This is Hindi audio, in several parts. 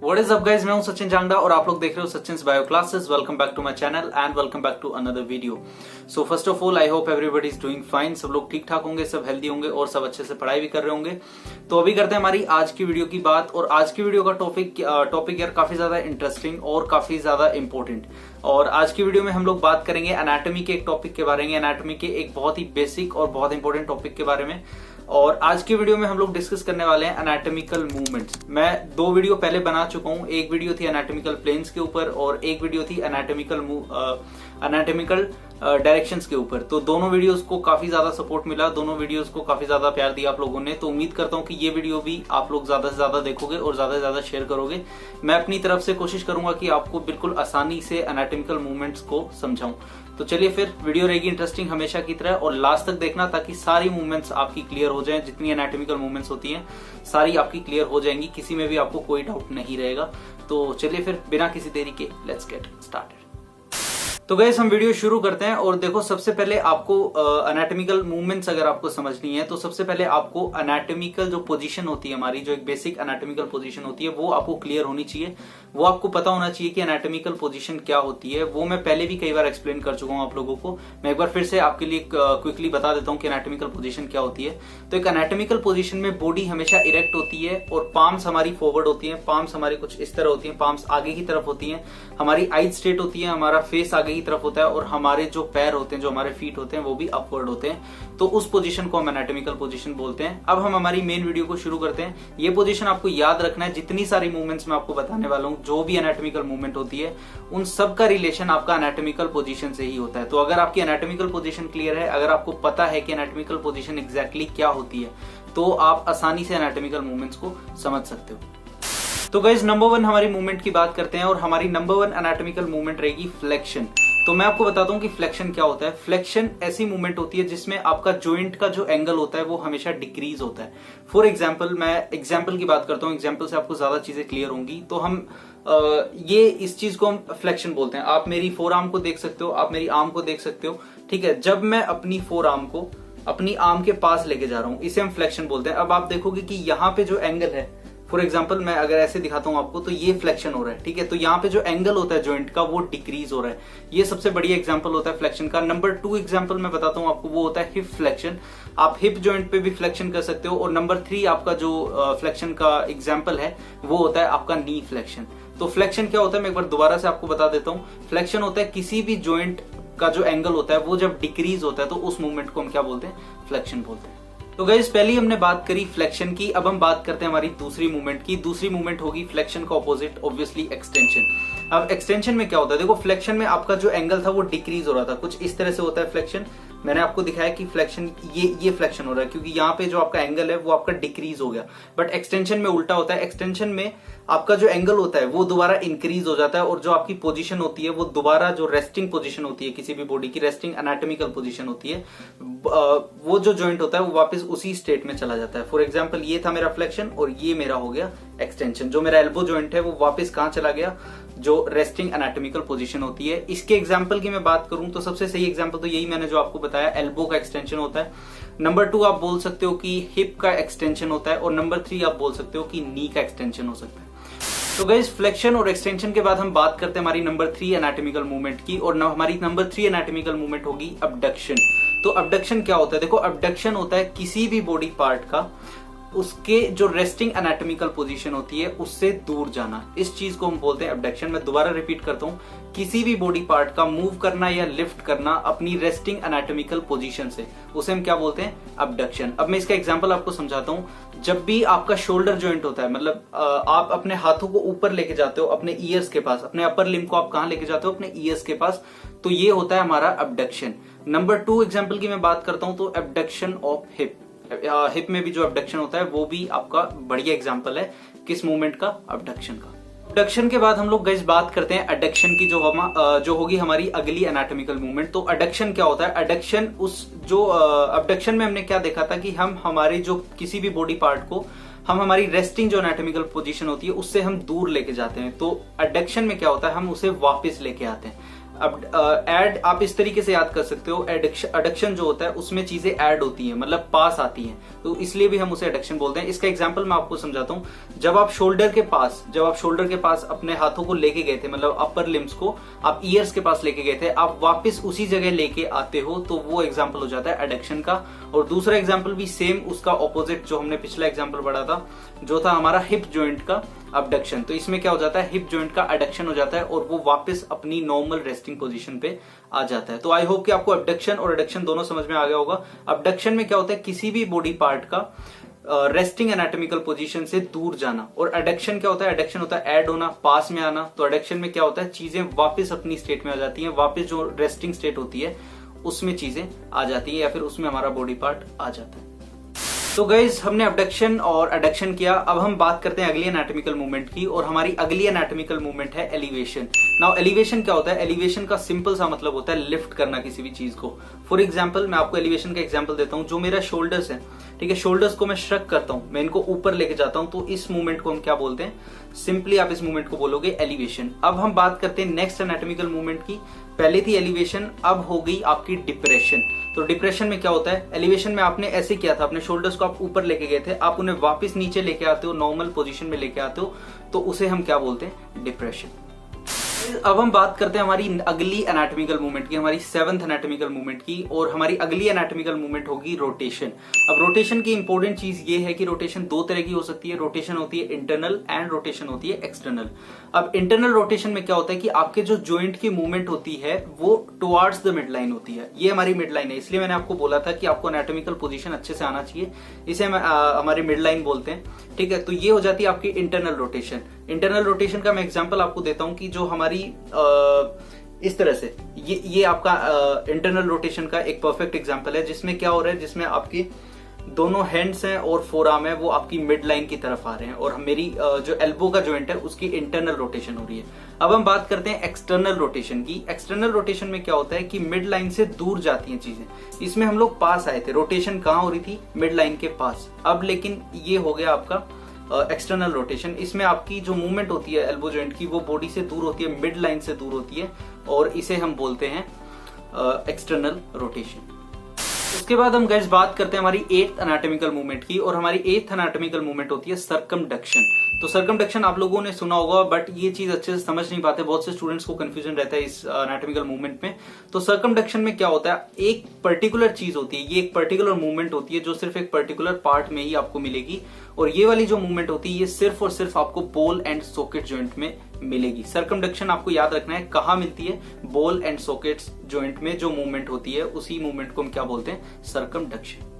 व्हाट इज अप गाइस, मैं हूं सचिन जांगड़ा और आप लोग देख रहे हो Sachin's bio classes. Welcome back to my channel and welcome back to another video. So first of all I hope everybody is doing fine. सब लोग ठीक ठाक होंगे, सब हेल्दी होंगे और सब अच्छे से पढ़ाई भी कर रहे होंगे। तो अभी करते हैं हमारी आज की वीडियो की बात। और आज की वीडियो का टॉपिक यार काफी ज्यादा इंटरेस्टिंग और काफी ज्यादा इंपॉर्टेंट। और आज की वीडियो में हम लोग बात करेंगे एनाटॉमी के एक टॉपिक के बारे में, एनाटॉमी के एक बहुत ही बेसिक और बहुत इंपॉर्टेंट टॉपिक के बारे में। और आज की वीडियो में हम लोग डिस्कस करने वाले हैं एनाटॉमिकल मूवमेंट्स। मैं दो वीडियो पहले बना चुका हूं। एक वीडियो थी एनाटॉमिकल प्लेन्स के ऊपर और एक वीडियो थी एनाटॉमिकल डायरेक्शंस के ऊपर। तो दोनों वीडियोस को काफी ज्यादा सपोर्ट मिला, दोनों वीडियोस को काफी ज्यादा प्यार दिया आप लोगों ने। तो उम्मीद करता हूं कि ये वीडियो भी आप लोग ज्यादा से ज्यादा देखोगे और ज्यादा से ज्यादा शेयर करोगे। मैं अपनी तरफ से कोशिश करूंगा कि आपको बिल्कुल आसानी से एनाटॉमिकल मूवमेंट्स को समझाऊं। तो चलिए फिर वीडियो रहेगी इंटरेस्टिंग हमेशा की तरह और लास्ट तक देखना, ताकि सारी मूवमेंट्स आपकी क्लियर हो जाएं। जितनी एनाटॉमिकल मूवमेंट्स होती हैं सारी आपकी क्लियर हो जाएंगी, किसी में भी आपको कोई डाउट नहीं रहेगा। तो चलिए फिर बिना किसी देरी के लेट्स गेट स्टार्टेड। तो गाइस हम वीडियो शुरू करते हैं। और देखो, सबसे पहले आपको एनाटॉमिकल मूवमेंट्स अगर आपको समझनी है तो सबसे पहले आपको एनाटॉमिकल जो पोजीशन होती है हमारी, जो एक बेसिक एनाटॉमिकल पोजीशन होती है वो आपको क्लियर होनी चाहिए। वो आपको पता होना चाहिए कि एनाटॉमिकल पोजीशन क्या होती है। वो मैं पहले भी कई बार एक्सप्लेन कर चुका हूं आप लोगों को। मैं एक बार फिर से आपके लिए क्विकली बता देता हूं कि एनाटॉमिकल पोजीशन क्या होती है। तो एक एनाटॉमिकल पोजीशन में बॉडी हमेशा इरेक्ट होती है और पाम्स हमारी फॉरवर्ड होती है। पाम्स हमारी कुछ इस तरह होती है, पाम्स आगे की तरफ होती है। हमारी आइज स्ट्रेट होती है, हमारा फेस आगे की तरफ होता है और हमारे जो पैर होते हैं, जो हमारे फीट होते हैं, वो भी अपवर्ड होते हैं। तो उस पोजीशन को हम एनाटॉमिकल पोजीशन बोलते हैं। अब हम हमारी मेन वीडियो को शुरू करते हैं। ये पोजीशन आपको याद रखना है। जितनी सारी मूवमेंट्स मैं आपको बताने वाला हूं, जो भी एनाटॉमिकल मूवमेंट होती है, उन सब का रिलेशन आपका एनाटॉमिकल पोजीशन से ही होता है। तो अगर आपकी एनाटॉमिकल पोजीशन क्लियर है, अगर आपको पता है कि एनाटॉमिकल पोजीशन एग्जैक्टली क्या होती है, तो आप आसानी से एनाटॉमिकल मूवमेंट्स को समझ सकते हो। तो गाइस नंबर 1 हमारी मूवमेंट की बात करते हैं और हमारी नंबर 1 एनाटॉमिकल मूवमेंट रहेगी फ्लेक्शन। तो मैं आपको बताता हूं कि फ्लेक्शन क्या होता है। फ्लेक्शन ऐसी मूवमेंट होती है जिसमें आपका जॉइंट का जो एंगल होता है वो हमेशा डिक्रीज होता है। फॉर एग्जांपल, मैं एग्जांपल की बात करता हूं, एग्जांपल से आपको ज्यादा चीजें क्लियर होंगी। तो हम ये इस चीज को हम फ्लेक्शन बोलते हैं। आप मेरी फोर आर्म को देख सकते हो, आप मेरी आर्म को देख सकते हो, ठीक है। जब मैं अपनी फोर आर्म को अपनी आर्म के पास लेके जा रहा हूं, इसे हम फ्लेक्शन बोलते हैं। अब आप देखोगे कि यहाँ पे जो एंगल है, फॉर एग्जाम्पल मैं अगर ऐसे दिखाता हूं आपको, तो ये फ्लेक्शन हो रहा है, ठीक है। तो यहाँ पे जो एंगल होता है जॉइंट का वो डिक्रीज हो रहा है। ये सबसे बढ़िया एग्जांपल होता है फ्लेक्शन का। नंबर 2 एग्जांपल मैं बताता हूं आपको, वो होता है हिप फ्लेक्शन। आप हिप जॉइंट पे भी फ्लेक्शन कर सकते हो। और नंबर 3 आपका जो फ्लेक्शन का एग्जाम्पल है वो होता है आपका नी फ्लेक्शन। तो फ्लेक्शन क्या होता है, मैं एक बार दोबारा से आपको बता देता हूँ। फ्लेक्शन होता है किसी भी जॉइंट का जो एंगल होता है वो जब डिक्रीज होता है तो उस मूवमेंट को हम क्या बोलते हैं, फ्लेक्शन बोलते हैं। तो गाइस पहले ही हमने बात करी फ्लेक्शन की। अब हम बात करते हैं हमारी दूसरी मूवमेंट की। दूसरी मूवमेंट होगी फ्लेक्शन का ऑपोजिट, ऑब्वियसली एक्सटेंशन। अब एक्सटेंशन में क्या होता है, देखो फ्लेक्शन में आपका जो एंगल था वो डिक्रीज हो रहा था, कुछ इस तरह से होता है फ्लेक्शन। मैंने आपको दिखाया कि फ्लेक्शन ये फ्लेक्शन हो रहा है क्योंकि यहाँ पे जो आपका एंगल है वो आपका डिक्रीज हो गया। बट एक्सटेंशन में उल्टा होता है। एक्सटेंशन में आपका जो एंगल होता है वो दोबारा इंक्रीज हो जाता है और जो आपकी पोजीशन होती है वो दोबारा, जो रेस्टिंग पोजीशन होती है किसी भी बॉडी की, रेस्टिंग एनाटॉमिकल पोजीशन होती है, वो जो जॉइंट होता है वो वापस उसी स्टेट में चला जाता है। फॉर एग्जांपल, ये था मेरा फ्लेक्शन और ये मेरा हो गया एक्सटेंशन। जो मेरा एल्बो जॉइंट है वो वापस कहां चला गया, जो रेस्टिंग एनाटॉमिकल पोजीशन होती है। इसके एग्जांपल की मैं बात करूं तो सबसे सही एग्जांपल तो यही मैंने जो आपको बताया, एल्बो का एक्सटेंशन होता है। नंबर 2 आप बोल सकते हो कि हिप का एक्सटेंशन होता है और नंबर 3 आप बोल सकते हो कि नी का एक्सटेंशन हो सकता है। तो गाइस फ्लेक्शन और एक्सटेंशन के बाद हम बात करते हैं हमारी नंबर 3 एनाटॉमिकल मूवमेंट की। और हमारी नंबर 3 एनाटॉमिकल मूवमेंट होगी अबडक्शन। तो अबडक्शन क्या होता है, देखो अबडक्शन होता है किसी भी बॉडी पार्ट का उसके जो रेस्टिंग एनाटॉमिकल पोजीशन होती है उससे दूर जाना, इस चीज को हम बोलते हैं अबडक्शन। मैं दोबारा रिपीट करता हूं, किसी भी बॉडी पार्ट का मूव करना या लिफ्ट करना अपनी रेस्टिंग एनाटॉमिकल पोजीशन से, उसे हम क्या बोलते हैं, अबडक्शन। अब मैं इसका एग्जांपल आपको समझाता हूं। जब भी आपका शोल्डर जॉइंट होता है, मतलब आप अपने हाथों को ऊपर लेके जाते हो अपने ईयर्स के पास, अपने अपर लिम्ब को आप कहां लेके जाते हो, अपने ईयर्स के पास, तो ये होता है हमारा अबडक्शन। नंबर 2 एग्जाम्पल की मैं बात करता हूं तो एबडक्शन ऑफ हिप। हिप में भी जो अबडक्शन होता है वो भी आपका बढ़िया एग्जांपल है किस मूवमेंट का, अबडक्शन का। अबडक्शन के बाद हम लोग गाइस बात करते हैं अडक्शन की, जो होगी हमारी अगली एनाटॉमिकल मूवमेंट। तो अडक्शन क्या होता है, अडक्शन अबडक्शन में हमने क्या देखा था कि हम हमारे जो किसी भी बॉडी पार्ट को हम हमारी रेस्टिंग जो एनाटॉमिकल पोजीशन होती है उससे हम दूर लेके जाते हैं। तो अडक्शन में क्या होता है, हम उसे वापस लेके आते हैं। अब ऐड आप इस तरीके से याद कर सकते हो, एडक्शन जो होता है उसमें चीजें ऐड होती हैं, मतलब पास आती हैं, तो इसलिए भी हम उसे एडक्शन बोलते हैं। इसका एग्जांपल मैं आपको समझाता हूं। जब आप शोल्डर के पास अपने हाथों को लेके गए थे, मतलब अपर लिम्स को आप ईयर्स के पास लेके गए थे, आप वापस उसी जगह लेके आते हो, तो वो एग्जाम्पल हो जाता है एडक्शन का। और दूसरा एग्जाम्पल भी सेम उसका ऑपोजिट, जो हमने पिछला एग्जाम्पल पढ़ा था, जो था हमारा हिप जॉइंट का अबडक्शन। तो इसमें क्या हो जाता है, हिप जॉइंट का एडक्शन हो जाता है और वो वापस अपनी नॉर्मल रेस्टिंग पोजीशन पे आ जाता है। तो आई होप कि आपको अबडक्शन और एडक्शन दोनों समझ में आ गया होगा। अबडक्शन में क्या होता है, किसी भी बॉडी पार्ट का रेस्टिंग एनाटॉमिकल पोजीशन से दूर जाना, और एडक्शन क्या होता है, एडक्शन होता है ऐड होना, पास में आना। तो एडक्शन में क्या होता है, चीजें वापस अपनी स्टेट में आ जाती हैं, वापस जो रेस्टिंग स्टेट होती है उसमें चीजें आ जाती है, या फिर उसमें हमारा बॉडी पार्ट आ जाता है। तो गाइज हमने अबडक्शन और एडक्शन किया। अब हम बात करते हैं अगली एनाटॉमिकल मूवमेंट की, और हमारी अगली एनाटॉमिकल मूवमेंट है एलिवेशन। नाउ एलिवेशन क्या होता है, एलिवेशन का सिंपल सा मतलब होता है लिफ्ट करना किसी भी चीज को। फॉर एग्जाम्पल मैं आपको एलिवेशन का एग्जाम्पल देता हूं। जो मेरा शोल्डर्स है, ठीक है, शोल्डर्स को मैं श्रक करता हूं, मैं इनको ऊपर लेके जाता हूं, तो इस मूवमेंट को हम क्या बोलते हैं, सिंपली आप इस मूवमेंट को बोलोगे एलिवेशन। अब हम बात करते हैं नेक्स्ट एनाटॉमिकल मूवमेंट की। पहले थी एलिवेशन, अब हो गई आपकी डिप्रेशन। तो डिप्रेशन में क्या होता है, एलिवेशन में आपने ऐसे किया था, अपने शोल्डर्स को आप ऊपर लेके गए थे, आप उन्हें वापस नीचे लेके आते हो, नॉर्मल पोजीशन में लेके आते हो, तो उसे हम क्या बोलते हैं, डिप्रेशन। अब हम बात करते हैं हमारी अगली एनाटॉमिकल मूवमेंट की, हमारी 7th एनाटॉमिकल मूवमेंट की, और हमारी अगली एनाटॉमिकल मूवमेंट होगी रोटेशन। अब रोटेशन की इंपॉर्टेंट चीज ये है कि रोटेशन दो तरह की हो सकती है, रोटेशन होती है इंटरनल एंड रोटेशन होती है एक्सटर्नल। अब इंटरनल रोटेशन में क्या होता है कि आपके जो जॉइंट की मूवमेंट होती है वो टुवर्ड्स द मिड लाइन होती है। ये हमारी मिड लाइन है, इसलिए मैंने आपको बोला था कि आपको एनाटॉमिकल पोजीशन अच्छे से आना चाहिए, इसे हम हमारी मिड लाइन बोलते हैं, ठीक है। तो ये हो जाती है आपकी इंटरनल रोटेशन। इंटरनल रोटेशन का मैं एग्जांपल आपको देता हूं कि जो हमारी इस तरह से ये आपका इंटरनल रोटेशन का एक परफेक्ट एग्जांपल है, जिसमें क्या हो रहा है, जिसमें आपकी दोनों हैंड्स हैं और फोर आर्म है वो आपकी मिड लाइन की तरफ आ रहे हैं, और मेरी जो एल्बो का जॉइंट है उसकी इंटरनल रोटेशन हो रही है। अब हम बात करते हैं एक्सटर्नल रोटेशन की। एक्सटर्नल रोटेशन में क्या होता है कि मिड लाइन से दूर जाती हैं चीजें। इसमें हम लोग पास आए थे, रोटेशन कहाँ हो रही थी, मिड लाइन के पास। अब लेकिन ये हो गया आपका एक्सटर्नल रोटेशन। इसमें आपकी जो मूवमेंट होती है एल्बो जॉइंट की, वो बॉडी से दूर होती है, मिड लाइन से दूर होती है, और इसे हम बोलते हैं एक्सटर्नल रोटेशन। उसके बाद हम गाइस बात करते हैं हमारी 8th एनाटॉमिकल मूवमेंट की, और हमारी 8th एनाटॉमिकल मूवमेंट होती है सर्कमडक्शन। तो सर्कमडक्शन आप लोगों ने सुना होगा, बट ये चीज अच्छे से समझ नहीं पाते, बहुत से स्टूडेंट्स को कंफ्यूजन रहता है इस एनाटॉमिकल मूवमेंट में। तो सर्कमडक्शन में क्या होता है, एक पर्टिकुलर चीज होती है, ये एक पर्टिकुलर मूवमेंट होती है जो सिर्फ एक पर्टिकुलर पार्ट में ही आपको मिलेगी, और ये वाली जो मूवमेंट होती है ये सिर्फ और सिर्फ आपको बॉल एंड सॉकेट जॉइंट में मिलेगी। सर्कमडक्शन आपको याद रखना है कहाँ मिलती है, बॉल एंड सॉकेट्स जॉइंट में जो मूवमेंट होती है उसी मूवमेंट को हम क्या बोलते हैं, सर्कमडक्शन।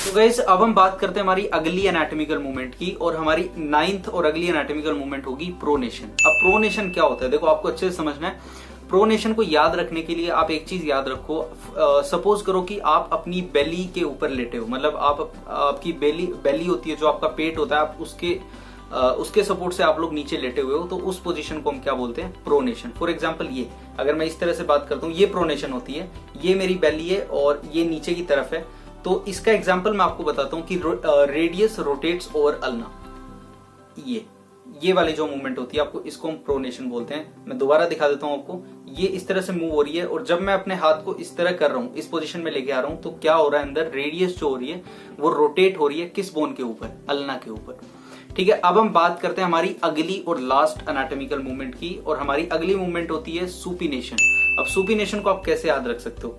तो गाइस अब हम बात करते हैं हमारी अगली एनाटॉमिकल मूवमेंट की, और हमारी 9th और अगली एनाटॉमिकल मूवमेंट होगी प्रोनेशन। अब प्रोनेशन क्या होता है, देखो आपको अच्छे से समझना है। प्रोनेशन को याद रखने के लिए आप एक चीज याद रखो, सपोज करो कि आप अपनी बेली के ऊपर लेटे हो, मतलब आपकी बेली होती है, जो आपका पेट होता है, आप उसके सपोर्ट से आप लोग नीचे लेटे हुए हो, तो उस पोजीशन को हम क्या बोलते हैं, प्रोनेशन। फॉर एग्जांपल ये अगर मैं इस तरह से बात करता हूँ, ये प्रोनेशन होती है, ये मेरी बेली है और ये नीचे की तरफ है। तो इसका एग्जांपल मैं आपको बताता हूं कि रेडियस रोटेट्स ओवर अल्ना, ये वाली जो मूवमेंट होती है आपको, इसको हम प्रोनेशन बोलते हैं। मैं दोबारा दिखा देता हूं आपको, ये इस तरह से मूव हो रही है, और जब मैं अपने हाथ को इस तरह कर रहा हूं, इस पोजीशन में लेके आ रहा हूं, तो क्या हो रहा है, अंदर रेडियस जो हो रही है वो रोटेट हो रही है, किस बोन के ऊपर, अल्ना के ऊपर, ठीक है। अब हम बात करते हैं हमारी अगली और लास्ट एनाटॉमिकल मूवमेंट की, और हमारी अगली मूवमेंट होती है सुपिनेशन। अब सुपिनेशन को आप कैसे याद रख सकते हो,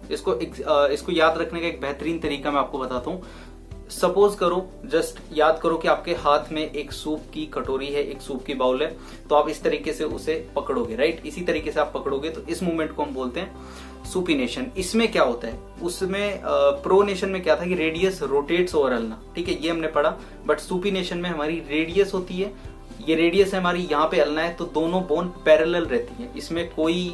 इसको याद रखने का एक बेहतरीन तरीका मैं आपको बताता हूँ। सपोज करो, जस्ट याद करो कि आपके हाथ में एक सूप की कटोरी है, एक सूप की बाउल है, तो आप इस तरीके से उसे पकड़ोगे, राइट, इसी तरीके से आप पकड़ोगे, तो इस मूवमेंट को हम बोलते हैं सुपिनेशन। इसमें क्या होता है, उसमें प्रोनेशन में क्या था कि रेडियस रोटेट्स ओवर अल्ना, ठीक है, ये हमने पढ़ा, बट सुपिनेशन में हमारी रेडियस होती है, ये रेडियस है हमारी, यहाँ पे अल्ना है, तो दोनों बोन पैरेलल रहती है, इसमें कोई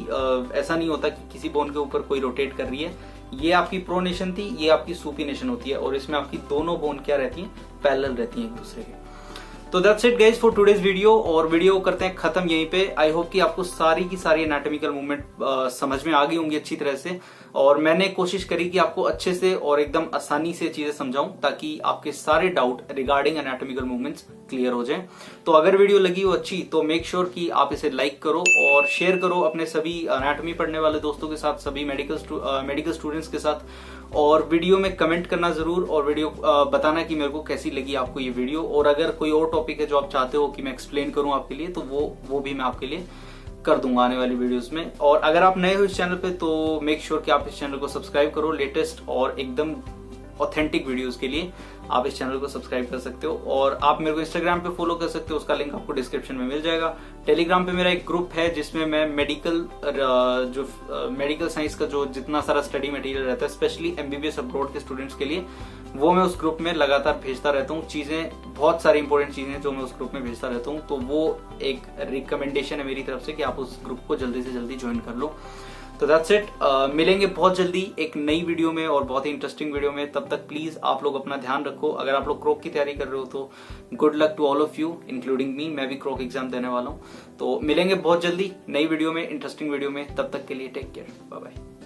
ऐसा नहीं होता कि किसी बोन के ऊपर कोई रोटेट कर रही है। ये आपकी प्रोनेशन थी, ये आपकी सुपिनेशन होती है, और इसमें आपकी दोनों बोन क्या रहती हैं, पैरेलल रहती हैं एक दूसरे के। तो that's it guys for today's video, और वीडियो करते हैं खत्म यहीं पे। आई होप कि आपको सारी की सारी एनाटॉमिकल मूवमेंट समझ में आ गई होंगी अच्छी तरह से, और मैंने कोशिश करी कि आपको अच्छे से और एकदम आसानी से चीजें समझाऊं ताकि आपके सारे doubt regarding anatomical movements clear हो जाएं। तो अगर वीडियो लगी हो अच्छी तो मेक श्योर कि आप इसे लाइक करो और शेयर करो अपने सभी एनाटॉमी पढ़ने वाले दोस्तों के साथ, सभी मेडिकल स्टूडेंट्स के साथ, और वीडियो में कमेंट करना जरूर, और वीडियो बताना कि मेरे को कैसी लगी आपको ये वीडियो, और अगर कोई और टॉपिक है जो आप चाहते हो कि मैं एक्सप्लेन करूं आपके लिए तो वो भी मैं आपके लिए कर दूंगा आने वाली वीडियोस में। और अगर आप नए हो इस चैनल पे तो मेक श्योर कि आप इस चैनल को सब्सक्राइब करो। लेटेस्ट और एकदम ऑथेंटिक वीडियोस के लिए आप इस चैनल को सब्सक्राइब कर सकते हो, और आप मेरे को इंस्टाग्राम पे फॉलो कर सकते हो, उसका लिंक आपको डिस्क्रिप्शन में मिल जाएगा। टेलीग्राम पे मेरा एक ग्रुप है जिसमें मैं मेडिकल साइंस का जो जितना सारा स्टडी मटेरियल रहता है, स्पेशली एमबीबीएस अब्रॉड के स्टूडेंट्स के लिए, वो मैं उस ग्रुप में लगातार भेजता रहता हूँ। चीजें बहुत सारी इंपॉर्टेंट चीजें जो मैं उस ग्रुप में भेजता रहता हूँ, तो वो एक रिकमेंडेशन है मेरी तरफ से कि आप उस ग्रुप को जल्दी से जल्दी ज्वाइन कर लो। तो दैट्स इट, मिलेंगे बहुत जल्दी एक नई वीडियो में और बहुत ही इंटरेस्टिंग वीडियो में। तब तक प्लीज आप लोग अपना ध्यान रखो। अगर आप लोग क्रोक की तैयारी कर रहे हो तो good luck to all of you including me. मैं भी क्रोक एग्जाम देने वाला हूँ। तो मिलेंगे बहुत जल्दी नई वीडियो में, इंटरेस्टिंग वीडियो में। तब तक के लिए टेक केयर, बाय बाय।